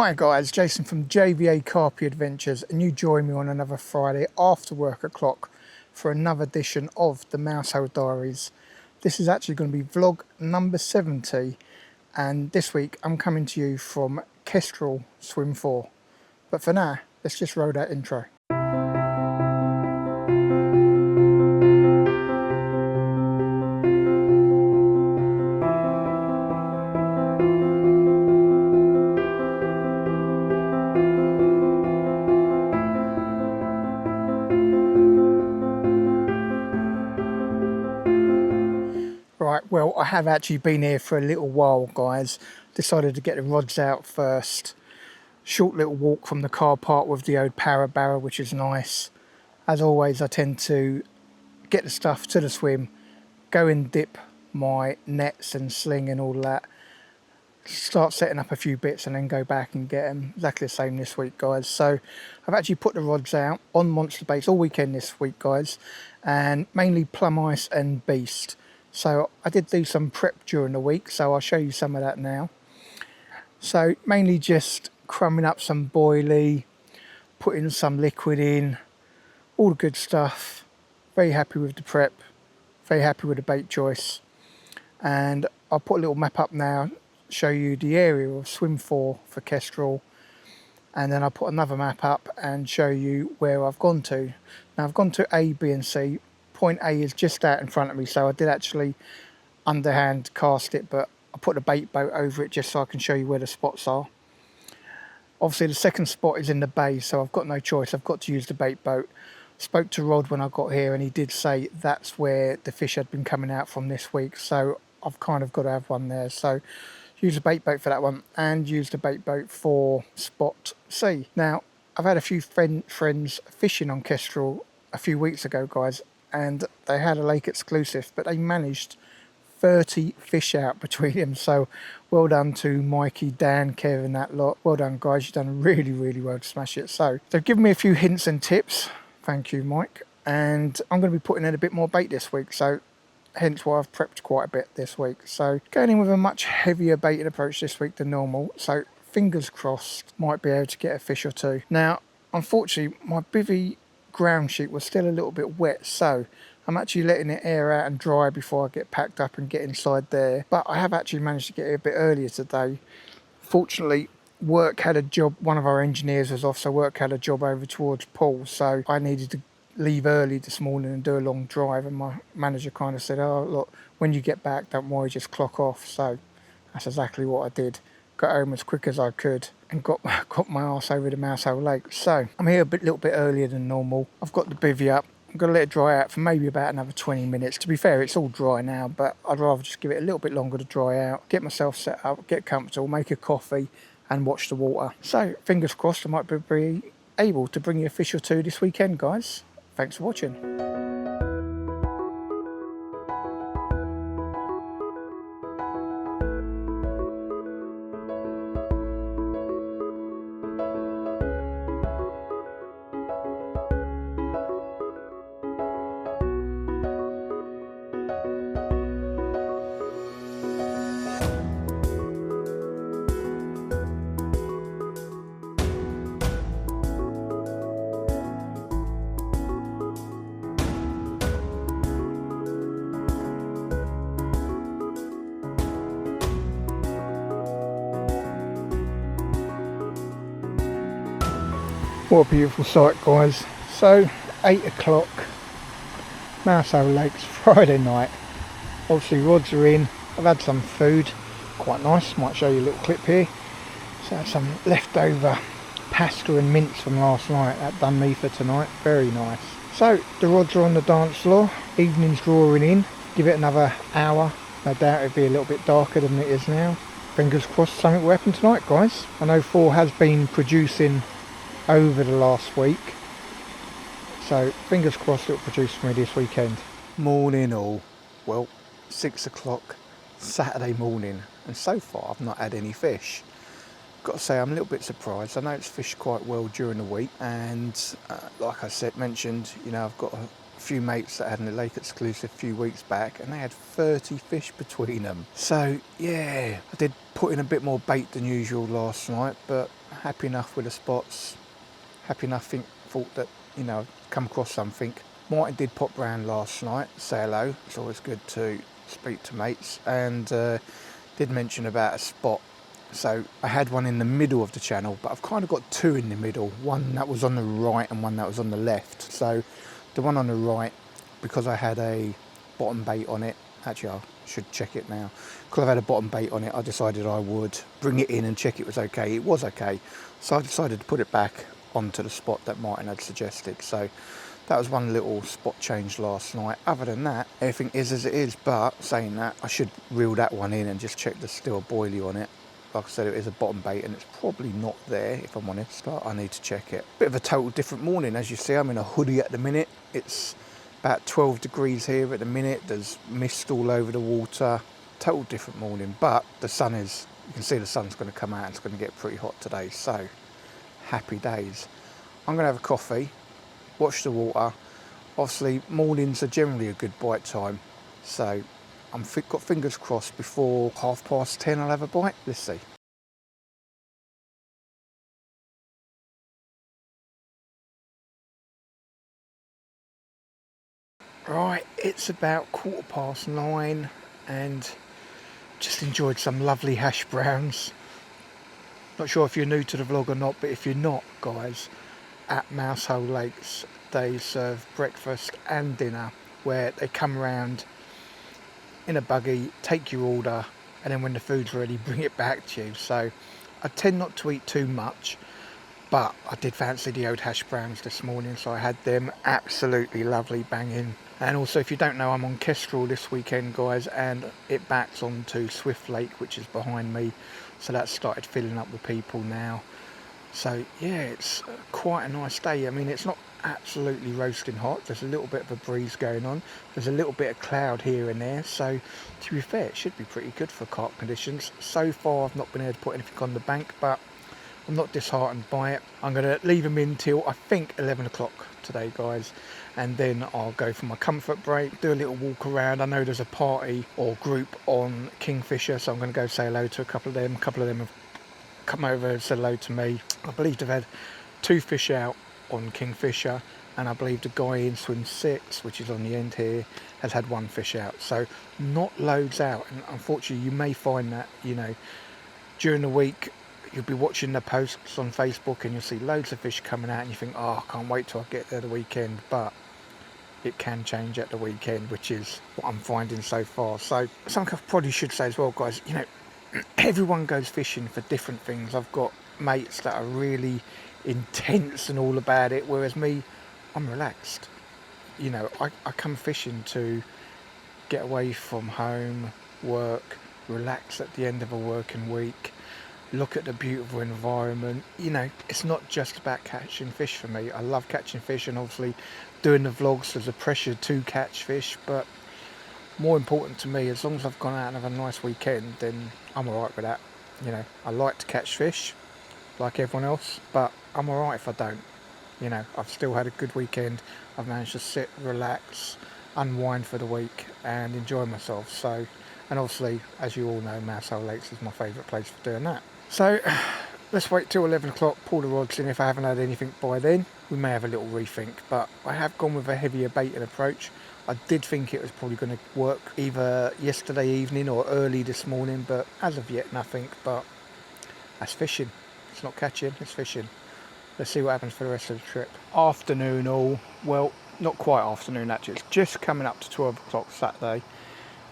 Hi guys, Jason from JVA Carpy Adventures, and you join me on another Friday after work o'clock for another edition of the Mousehole Diaries. This is actually going to be vlog number 70, and this week I'm coming to you from Kestrel Swim 4. But for now, let's just roll that intro. Right, well, I have actually been here for a little while, guys. Decided to get the rods out first. Short little walk from the car park with the old power barrow, which is nice. As always, I tend to get the stuff to the swim, go and dip my nets and sling and all that, start setting up a few bits and then go back and get them. Exactly the same this week, guys. So I've actually put the rods out on monster baits all weekend this week, guys, and mainly plum ice and beast. So I did do some prep during the week, so I'll show you some of that now. So mainly just crumbing up some boilie, putting some liquid in, all the good stuff. Very happy with the prep, very happy with the bait choice. And I'll put a little map up now, show you the area of swim 4 for Kestrel. And then I'll put another map up and show you where I've gone to. Now I've gone to A, B and C. Point A is just out in front of me, so I did actually underhand cast it, but I put a bait boat over it just so I can show you where the spots are. Obviously the second spot is in the bay, so I've got no choice, I've got to use the bait boat. Spoke to Rod when I got here and he did say that's where the fish had been coming out from this week, so I've kind of got to have one there. So use the bait boat for that one and use the bait boat for spot C. Now I've had a few friends fishing on Kestrel a few weeks ago, guys, and they had a lake exclusive, but they managed 30 fish out between them. So well done to Mikey, Dan, Kevin, that lot. Well done, guys. You've done really well to smash it. So they've given me a few hints and tips. Thank you, Mike. And I'm going to be putting in a bit more bait this week, so hence why I've prepped quite a bit this week. So going in with a much heavier baiting approach this week than normal. So fingers crossed, might be able to get a fish or two. Now, unfortunately, my bivvy ground sheet was still a little bit wet, so I'm actually letting it air out and dry before I get packed up and get inside there. But I have actually managed to get here a bit earlier today. Fortunately, work had a job, one of our engineers was off, so work had a job over towards Poole, so I needed to leave early this morning and do a long drive, and my manager kind of said, oh look, when you get back, don't worry, just clock off. So that's exactly what I did. Got home as quick as I could and got my arse over to Mousehole Lake. So I'm here a little bit earlier than normal. I've got the bivvy up. I'm going to let it dry out for maybe about another 20 minutes. To be fair, it's all dry now, but I'd rather just give it a little bit longer to dry out, get myself set up, get comfortable, make a coffee and watch the water. So fingers crossed I might be able to bring you a fish or two this weekend, guys. Thanks for watching. What a beautiful sight, guys. So 8 o'clock, Mousehole Lakes, Friday night. Obviously rods are in, I've had some food, quite nice, might show you a little clip here. So I had some leftover pasta and mince from last night, that done me for tonight, very nice. So the rods are on the dance floor, evening's drawing in, give it another hour, no doubt it'll be a little bit darker than it is now. Fingers crossed something will happen tonight, guys. I know 4 has been producing over the last week, so fingers crossed it'll produce for me this weekend. Morning all. Well, 6 o'clock Saturday morning, and so far I've not had any fish. Got to say I'm a little bit surprised. I know it's fished quite well during the week, and like I mentioned, you know, I've got a few mates that had a lake exclusive a few weeks back, and they had 30 fish between them. So yeah, I did put in a bit more bait than usual last night, but happy enough with the spots. Happy enough, thought that, you know, come across something. Martin did pop round last night, say hello. It's always good to speak to mates, and did mention about a spot. So I had one in the middle of the channel, but I've kind of got two in the middle, one that was on the right and one that was on the left. So the one on the right, because I had a bottom bait on it, actually I should check it now, because I had a bottom bait on it, I decided I would bring it in and check it was okay. It was okay, so I decided to put it back onto the spot that Martin had suggested. So that was one little spot change last night. Other than that, everything is as it is. But saying that, I should reel that one in and just check there's still a boilie on it. Like I said, it is a bottom bait and it's probably not there, if I'm honest, but I need to check it. Bit of a total different morning. As you see, I'm in a hoodie at the minute. It's about 12 degrees here at the minute. There's mist all over the water. Total different morning, but the sun is, you can see the sun's going to come out. It's going to get pretty hot today, so happy days. I'm going to have a coffee, watch the water. Obviously, mornings are generally a good bite time, so I've got fingers crossed before 10:30 I'll have a bite. Let's see. Right, it's about 9:15 and just enjoyed some lovely hash browns. Not sure if you're new to the vlog or not, but if you're not, guys, at Mousehole Lakes they serve breakfast and dinner, where they come around in a buggy, take your order, and then when the food's ready, bring it back to you. So I tend not to eat too much, but I did fancy the old hash browns this morning, so I had them. Absolutely lovely, banging. And also, if you don't know, I'm on Kestrel this weekend, guys, and it backs onto Swift Lake, which is behind me, so that's started filling up with people now. So yeah, it's quite a nice day. I mean, it's not absolutely roasting hot. There's a little bit of a breeze going on. There's a little bit of cloud here and there. So to be fair, it should be pretty good for carp conditions. So far, I've not been able to put anything on the bank, but I'm not disheartened by it. I'm going to leave them in till I think 11 o'clock today, guys, and then I'll go for my comfort break, do a little walk around. I know there's a party or group on Kingfisher, so I'm going to go say hello to a couple of them. A couple of them have come over and said hello to me. I believe they've had 2 fish out on Kingfisher, and I believe the guy in swim 6, which is on the end here, has had 1 fish out. So not loads out, and unfortunately you may find that, you know, during the week you'll be watching the posts on Facebook and you'll see loads of fish coming out and you think, oh, I can't wait till I get there the weekend. But it can change at the weekend, which is what I'm finding so far. So something I probably should say as well, guys, you know, everyone goes fishing for different things. I've got mates that are really intense and all about it, whereas me, I'm relaxed. You know, I come fishing to get away from home, work, relax at the end of a working week, look at the beautiful environment. You know, it's not just about catching fish for me. I love catching fish, and obviously doing the vlogs, there's a pressure to catch fish, but more important to me, as long as I've gone out and have a nice weekend, then I'm alright with that. You know, I like to catch fish like everyone else, but I'm alright if I don't. You know, I've still had a good weekend. I've managed to sit, relax, unwind for the week and enjoy myself. So, and obviously, as you all know, Mousehole Lakes is my favourite place for doing that. So let's wait till 11 o'clock, pull the rods in. If I haven't had anything by then, we may have a little rethink, but I have gone with a heavier baiting approach. I did think it was probably going to work either yesterday evening or early this morning, but as of yet nothing. But that's fishing. It's not catching, it's fishing. Let's see what happens for the rest of the trip. Afternoon all, well, not quite afternoon actually, it's just coming up to 12 o'clock Saturday,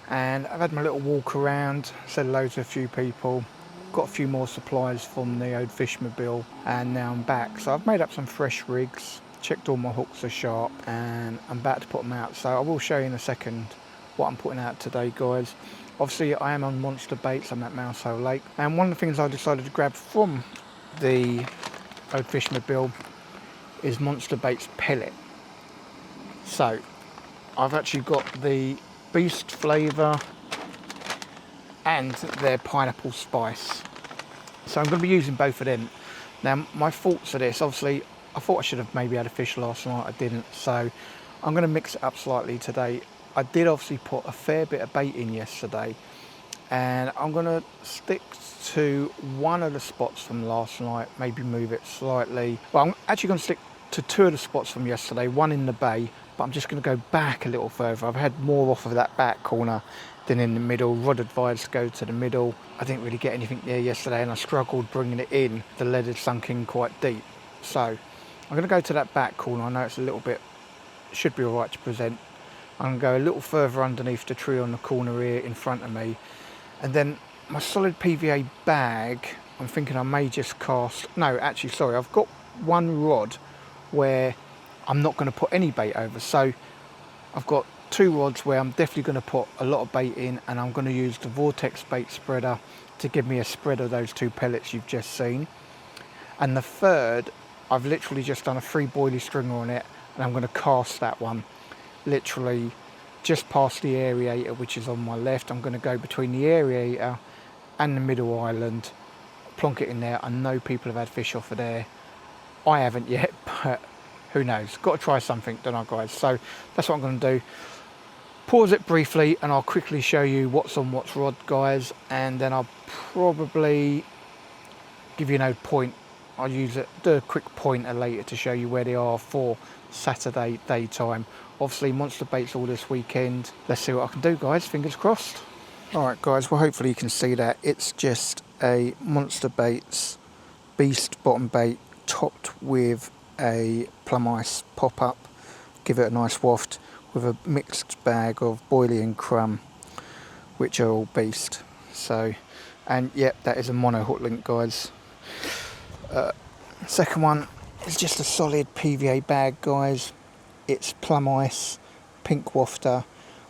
and I've had my little walk around, said hello to a few people, got a few more supplies from the old fishmobile, and now I'm back. So I've made up some fresh rigs, checked all my hooks are sharp, and I'm about to put them out. So I will show you in a second what I'm putting out today, guys. Obviously I am on monster baits, I'm at Mousehole Lake, and one of the things I decided to grab from the old fishmobile is monster baits pellet. So I've actually got the beast flavour and their pineapple spice, so I'm going to be using both of them. Now my thoughts are this, obviously I thought I should have maybe had a fish last night, I didn't, so I'm going to mix it up slightly today. I did obviously put a fair bit of bait in yesterday, And I'm gonna stick to one of the spots from last night, maybe move it slightly. Well, I'm actually gonna stick to two of the spots from yesterday, one in the bay, but I'm just gonna go back a little further. I've had more off of that back corner than in the middle. Rod advised to go to the middle. I didn't really get anything there yesterday and I struggled bringing it in. The lead had sunk in quite deep. So I'm gonna go to that back corner. I know it's a little bit, should be all right to present. I'm gonna go a little further underneath the tree on the corner here in front of me. And then my solid PVA bag, I'm thinking I may just cast, no, actually, sorry, I've got one rod where I'm not going to put any bait over. So I've got two rods where I'm definitely going to put a lot of bait in, and I'm going to use the Vortex bait spreader to give me a spread of those two pellets you've just seen. And the third, I've literally just done a 3 boilie stringer on it, and I'm going to cast that one literally just past the aerator, which is on my left. I'm going to go between the aerator and the middle island, plonk it in there. I know people have had fish off of there. I haven't yet, but who knows? Got to try something, don't I, guys? So that's what I'm going to do. Pause it briefly and I'll quickly show you what's on what's rod, guys, and then I'll probably give you an old point. I'll use it, do a quick pointer later to show you where they are for Saturday daytime. Obviously monster baits all this weekend. Let's see what I can do, guys, fingers crossed. Alright guys, well hopefully you can see that. It's just a monster baits beast bottom bait topped with a plum ice pop-up. Give it a nice waft with a mixed bag of boilie and crumb, which are all beast. So, and yep, that is a mono hook link, guys. Second one is just a solid PVA bag, guys. It's plum ice, pink wafter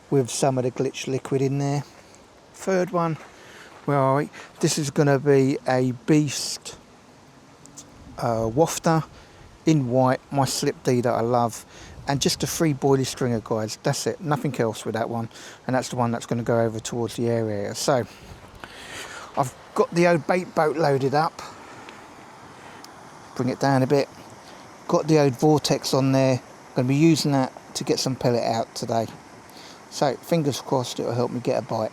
with some of the glitch liquid in there. Third one, where are we? This is going to be a beast wafter in white, my slip D that I love, and just a 3 boilie stringer, guys. That's it, nothing else with that one, and that's the one that's going to go over towards the area. So I've got the old bait boat loaded up. Bring it down a bit. Got the old Vortex on there. Going to be using that to get some pellet out today. So fingers crossed it'll help me get a bite.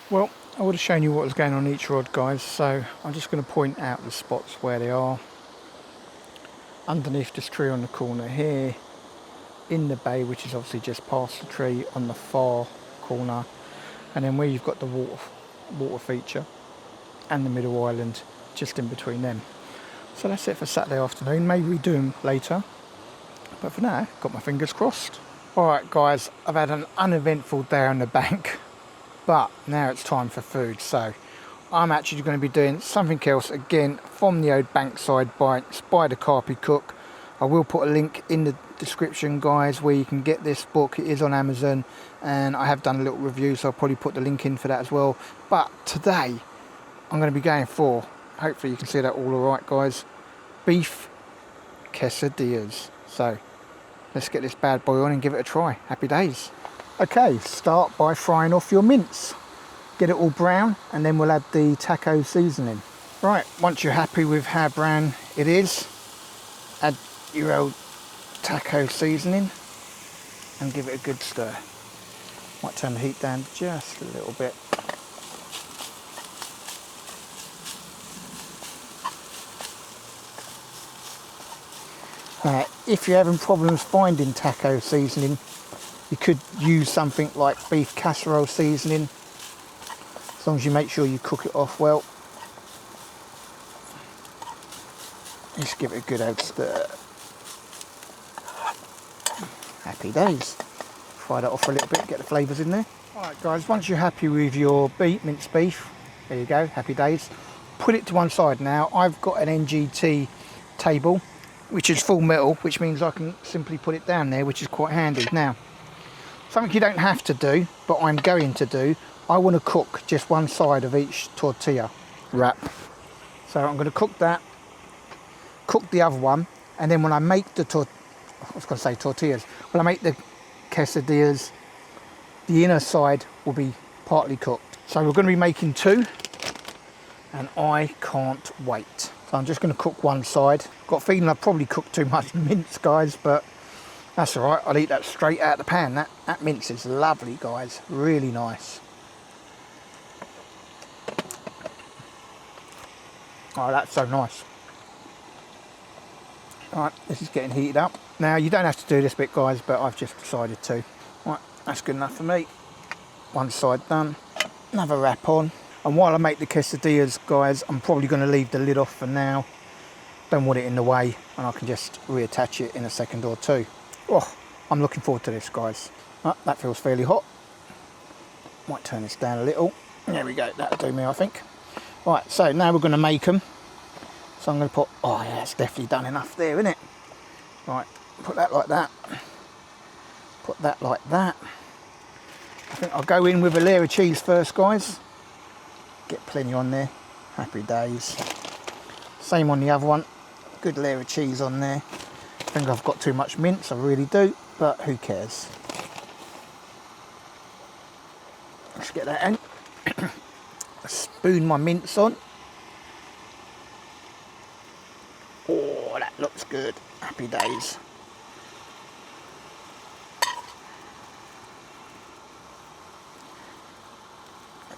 Well, I would have shown you what was going on each rod, guys, so I'm just going to point out the spots where they are. Underneath this tree on the corner here, in the bay, which is obviously just past the tree on the far corner, and then where you've got the water feature and the middle island just in between them. So that's it for Saturday afternoon. Maybe we do them later, but for now, got my fingers crossed. Alright guys, I've had an uneventful day on the bank, but now it's time for food. So I'm actually going to be doing something else again from the old Bankside Bites by the Carpy Cook. I will put a link in the description, guys, where you can get this book. It is on Amazon, and I have done a little review, so I'll probably put the link in for that as well. But today I'm going to be going for, hopefully you can see that all alright, guys, beef quesadillas. So let's get this bad boy on and give it a try. Happy days. Okay, start by frying off your mince. Get it all brown, and then we'll add the taco seasoning. Right, once you're happy with how brown it is, add your old taco seasoning and give it a good stir. Might turn the heat down just a little bit. If you're having problems finding taco seasoning, you could use something like beef casserole seasoning, as long as you make sure you cook it off well. Just give it a good old stir. Happy days. Fry that off for a little bit, get the flavours in there. Alright guys, once you're happy with your minced beef, there you go, happy days. Put it to one side now. I've got an NGT table, which is full metal, which means I can simply put it down there, which is quite handy. Now, something you don't have to do, but I'm going to do, I want to cook just one side of each tortilla wrap. So I'm going to cook that, cook the other one, and then when I make the tortillas, when I make the quesadillas, the inner side will be partly cooked. So we're going to be making two. and I can't wait. So I'm just going to cook one side. Got a feeling I've probably cooked too much mince, guys, but that's all right. I'll eat that straight out of the pan. That mince is lovely, guys. Really nice. Oh, that's so nice. Right, this is getting heated up. Now, you don't have to do this bit, guys, but I've just decided to. Right, that's good enough for me. One side done. Another wrap on. And while I make the quesadillas, guys, I'm probably going to leave the lid off for now. Don't want it in the way, and I can just reattach it in a second or two. Oh, I'm looking forward to this, guys. Oh, that feels fairly hot. Might turn this down a little. There we go, that'll do me, I think. Right, so now we're going to make them. So I'm going to put, oh yeah, it's definitely done enough there, isn't it? Right, put that like that. Put that like that. I think I'll go in with a layer of cheese first, guys. Get plenty on there. Happy days. Same on the other one. Good layer of cheese on there. I think I've got too much mince, I really do, but who cares? Let's get that in. Spoon my mince on. Oh, that looks good. Happy days.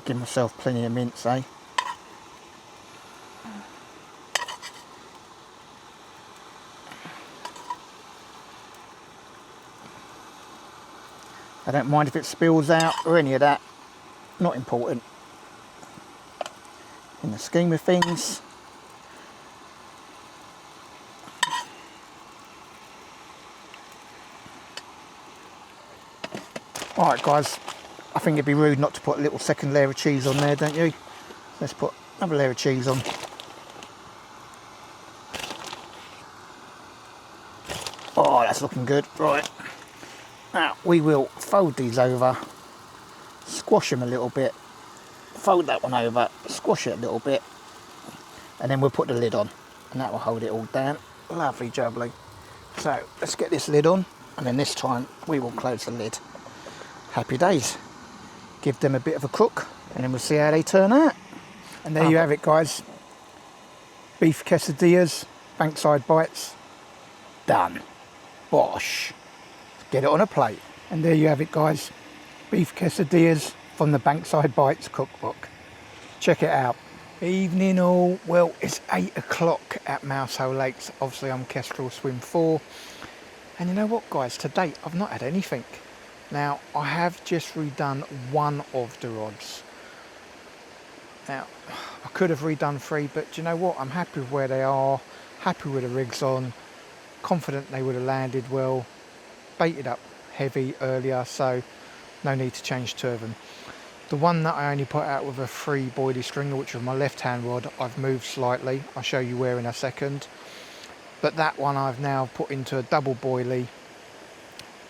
Give myself plenty of mince, eh? I don't mind if it spills out or any of that. Not important. In the scheme of things. Alright, guys. I think it'd be rude not to put a little second layer of cheese on there, don't you? Let's put another layer of cheese on. Oh, that's looking good. Right. Now, we will fold these over, squash them a little bit, fold that one over, squash it a little bit, and then we'll put the lid on, and that will hold it all down. Lovely jubbly. So, let's get this lid on, and then this time we will close the lid. Happy days. Give them a bit of a cook, and then we'll see how they turn out. And there you have it, guys. Beef quesadillas, bankside bites, done. Bosh. Get it on a plate. And there you have it, guys. Beef quesadillas from the Bankside Bites cookbook. Check it out. Evening all. Well, it's 8 o'clock at Mousehole Lakes. Obviously, I'm Kestrel Swim 4. And you know what, guys? To date, I've not had anything. Now, I have just redone one of the rods. Now, I could have redone 3, but do you know what? I'm happy with where they are. Happy with the rigs on. Confident they would have landed well. Baited up heavy earlier, so no need to change 2 of them. The one that I only put out with a 3 boilie stringer, which was my left hand rod, I've moved slightly. I'll show you where in a second. But that one I've now put into a double boilie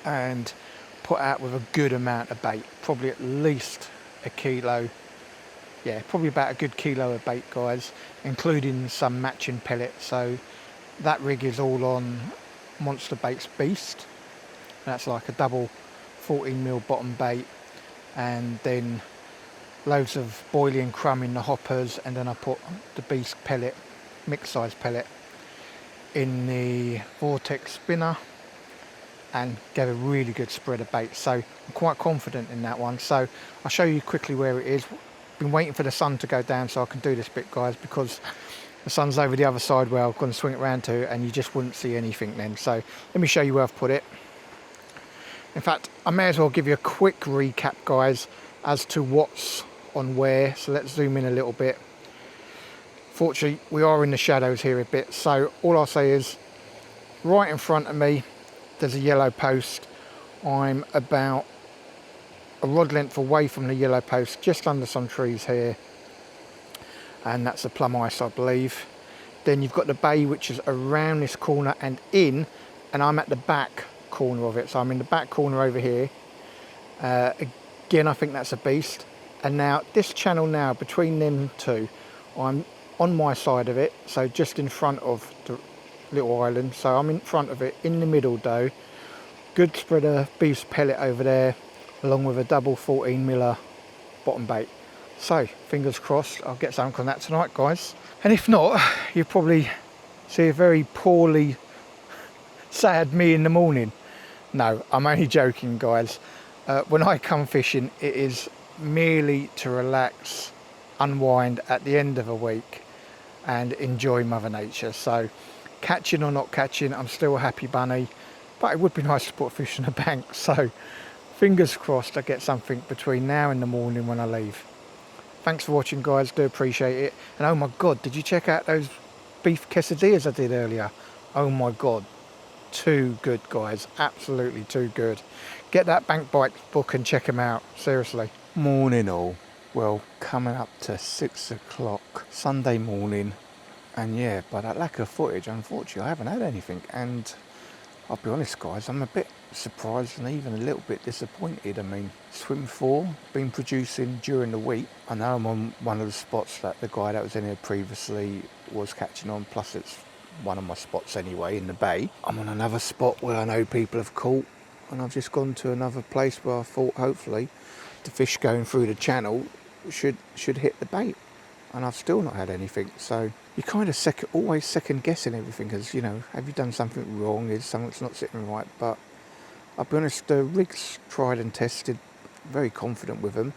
and put out with a good amount of bait, probably at least a kilo. Yeah, probably about a good kilo of bait, guys, including some matching pellets. So that rig is all on Monster Baits Beast. That's like a double 14mm bottom bait, and then loads of boilie and crumb in the hoppers, and then I put the Beast pellet, mixed size pellet, in the Vortex spinner and get a really good spread of bait. So I'm quite confident in that one. So I'll show you quickly where it is. Been waiting for the sun to go down so I can do this bit, guys, because the sun's over the other side where I'm going to swing it round to, and you just wouldn't see anything then. So let me show you where I've put it. In fact, I may as well give you a quick recap, guys, as to what's on where. So let's zoom in a little bit. Fortunately, we are in the shadows here a bit. So all I'll say is, right in front of me, there's a yellow post. I'm about a rod length away from the yellow post, just under some trees here. And that's a plum ice, I believe. Then you've got the bay, which is around this corner and in, and I'm at the back corner of it. So I'm in the back corner over here. Again, I think that's a beast. And now this channel now, between them two, I'm on my side of it, so just in front of the little island. So I'm in front of it, in the middle though. Good spread of beast pellet over there, along with a double 14mm bottom bait. So fingers crossed I'll get something on that tonight, guys. And if not, you'll probably see a very poorly sad me in the morning. No, I'm only joking, guys. When I come fishing, it is merely to relax, unwind at the end of a week and enjoy Mother Nature. So catching or not catching, I'm still a happy bunny, but it would be nice to put a fish in a bank. So fingers crossed I get something between now and the morning when I leave. Thanks for watching, guys, do appreciate it. And oh my god, did you check out those beef quesadillas I did earlier? Oh my god, too good, guys, absolutely too good. Get that Bank Bites book and check them out, seriously. Morning all. Well, coming up to 6 o'clock Sunday morning, and yeah, by that lack of footage, unfortunately I haven't had anything, and I'll be honest, guys, I'm a bit surprised and even a little bit disappointed. I mean, Swim 4 been producing during the week. I know I'm on one of the spots that the guy that was in here previously was catching on, plus it's one of my spots anyway in the bay. I'm on another spot where I know people have caught, and I've just gone to another place where I thought hopefully the fish going through the channel should hit the bait, and I've still not had anything. So you kind of always second guessing everything, because, you know, have you done something wrong, is something's not sitting right? But I'll be honest, the rig's tried and tested, very confident with them.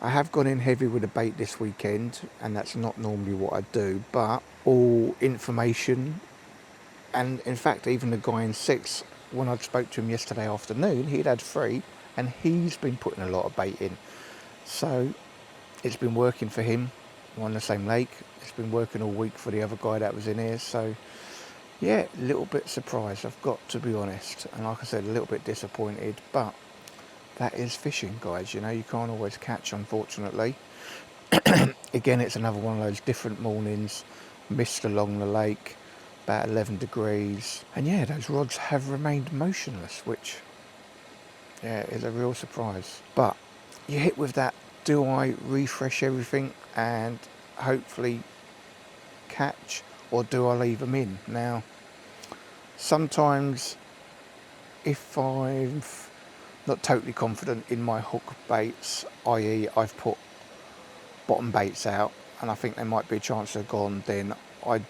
I have gone in heavy with a bait this weekend, and that's not normally what I do, but all information, and in fact even the guy in 6, when I spoke to him yesterday afternoon, he'd had 3 and he's been putting a lot of bait in. So it's been working for him on the same lake. It's been working all week for the other guy that was in here. So yeah, a little bit surprised, I've got to be honest, and like I said, a little bit disappointed, but that is fishing, guys. You know, you can't always catch, unfortunately. Again, it's another one of those different mornings, mist along the lake, about 11 degrees, and yeah, those rods have remained motionless, which yeah, is a real surprise. But you hit with that, do I refresh everything and hopefully catch, or do I leave them in? Now, sometimes if I'm not totally confident in my hook baits, i.e. I've put bottom baits out and I think there might be a chance they're gone, then I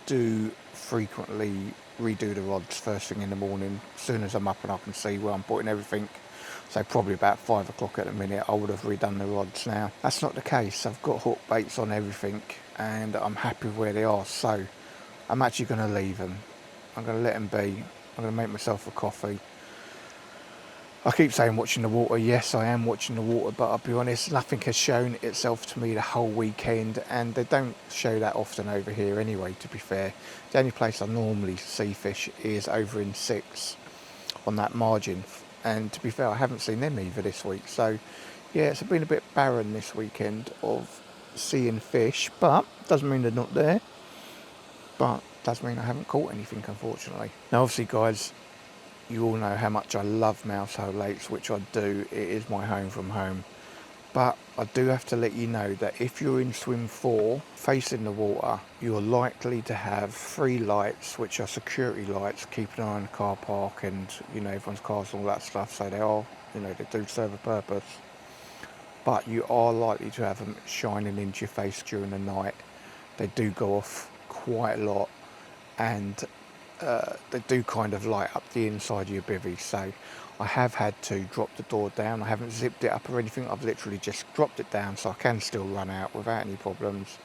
do frequently redo the rods first thing in the morning, as soon as I'm up and I can see where I'm putting everything. So probably about 5 o'clock at the minute I would have redone the rods. Now that's not the case. I've got hook baits on everything and I'm happy with where they are, so I'm actually going to leave them. I'm going to let them be. I'm going to make myself a coffee. I keep saying watching the water. Yes, I am watching the water, but I'll be honest, nothing has shown itself to me the whole weekend, and they don't show that often over here anyway, to be fair. The only place I normally see fish is over in 6 on that margin, and to be fair, I haven't seen them either this week. So yeah, it's been a bit barren this weekend of seeing fish, but doesn't mean they're not there, but does mean I haven't caught anything, unfortunately. Now obviously, guys, you all know how much I love Mousehole Lakes, which I do. It is my home from home. But I do have to let you know that if you're in Swim 4, facing the water, you're likely to have 3 lights, which are security lights, keeping an eye on the car park and, you know, everyone's cars and all that stuff. So they are, you know, they do serve a purpose. But you are likely to have them shining into your face during the night. They do go off quite a lot, and they do kind of light up the inside of your bivvy. So I have had to drop the door down. I haven't zipped it up or anything. I've literally just dropped it down so I can still run out without any problems.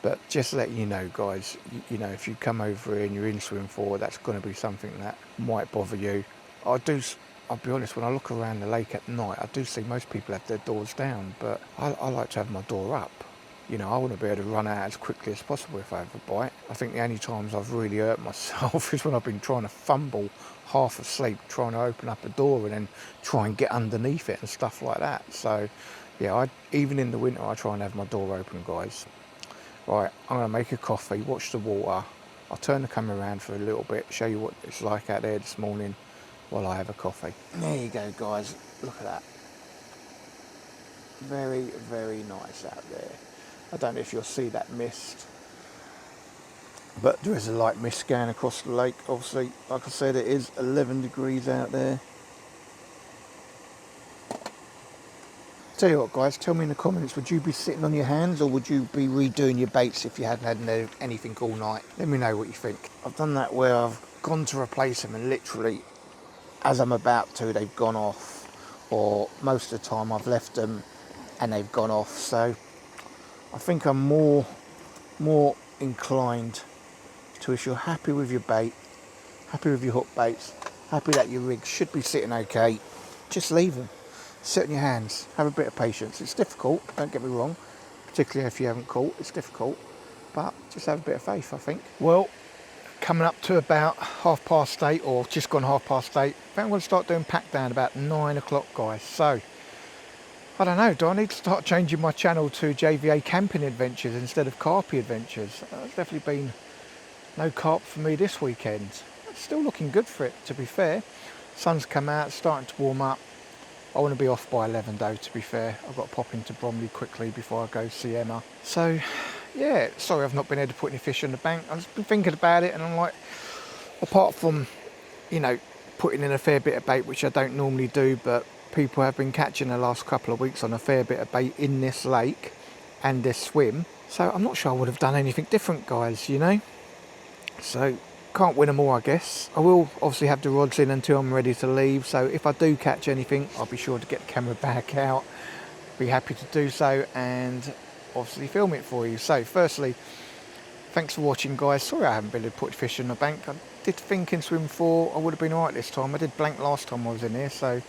But just letting you know, guys, you know, if you come over here and you're in Swim 4, that's going to be something that might bother you. I'll be honest, when I look around the lake at night, I do see most people have their doors down, but I like to have my door up. You know, I want to be able to run out as quickly as possible if I have a bite. I think the only times I've really hurt myself is when I've been trying to fumble, half asleep, trying to open up a door and then try and get underneath it and stuff like that. So, yeah, even in the winter, I try and have my door open, guys. Right, I'm going to make a coffee, watch the water. I'll turn the camera around for a little bit, show you what it's like out there this morning while I have a coffee. There you go, guys. Look at that. Very, very nice out there. I don't know if you'll see that mist, but there is a light mist going across the lake. Obviously, like I said, it is 11 degrees out there. Tell you what guys, tell me in the comments, would you be sitting on your hands or would you be redoing your baits if you hadn't had anything all night? Let me know what you think. I've done that where I've gone to replace them and literally as I'm about to, they've gone off, or most of the time I've left them and they've gone off. So I think I'm more inclined to, if you're happy with your bait, happy with your hook baits, happy that your rig should be sitting okay, just leave them. Sit on your hands, have a bit of patience. It's difficult, don't get me wrong, particularly if you haven't caught, it's difficult, but just have a bit of faith, I think. Well, coming up to about 8:30 or just gone 8:30, I think I'm going to start doing pack down about 9 o'clock guys. So I don't know, do I need to start changing my channel to JVA Camping Adventures instead of Carpy Adventures? There's definitely been no carp for me this weekend. It's still looking good for it, to be fair. Sun's come out, it's starting to warm up. I want to be off by 11 though, to be fair. I've got to pop into Bromley quickly before I go see Emma. So yeah, sorry I've not been able to put any fish on the bank. I've just been thinking about it and I'm like, apart from, you know, putting in a fair bit of bait, which I don't normally do, but people have been catching the last couple of weeks on a fair bit of bait in this lake and this swim. So I'm not sure I would have done anything different guys, you know. So can't win them all I guess. I will obviously have the rods in until I'm ready to leave, so if I do catch anything I'll be sure to get the camera back out, be happy to do so and obviously film it for you. So firstly, thanks for watching guys. Sorry I haven't been able to put fish on the bank. I did think in swim 4 I would have been alright this time. I did blank last time I was in here, so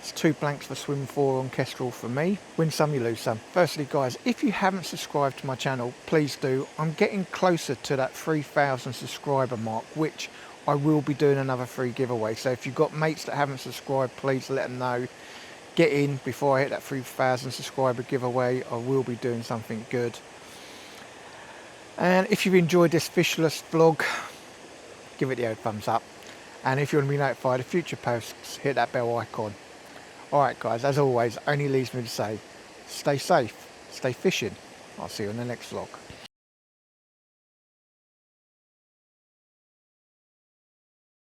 it's 2 blanks for swim 4 on Kestrel for me. Win some, you lose some. Firstly guys, if you haven't subscribed to my channel, please do. I'm getting closer to that 3,000 subscriber mark, which I will be doing another free giveaway. So if you've got mates that haven't subscribed, please let them know. Get in before I hit that 3,000 subscriber giveaway. I will be doing something good. And if you've enjoyed this fishless vlog, give it the old thumbs up. And if you want to be notified of future posts, hit that bell icon. Alright guys, as always, only leaves me to say, stay safe, stay fishing. I'll see you in the next vlog.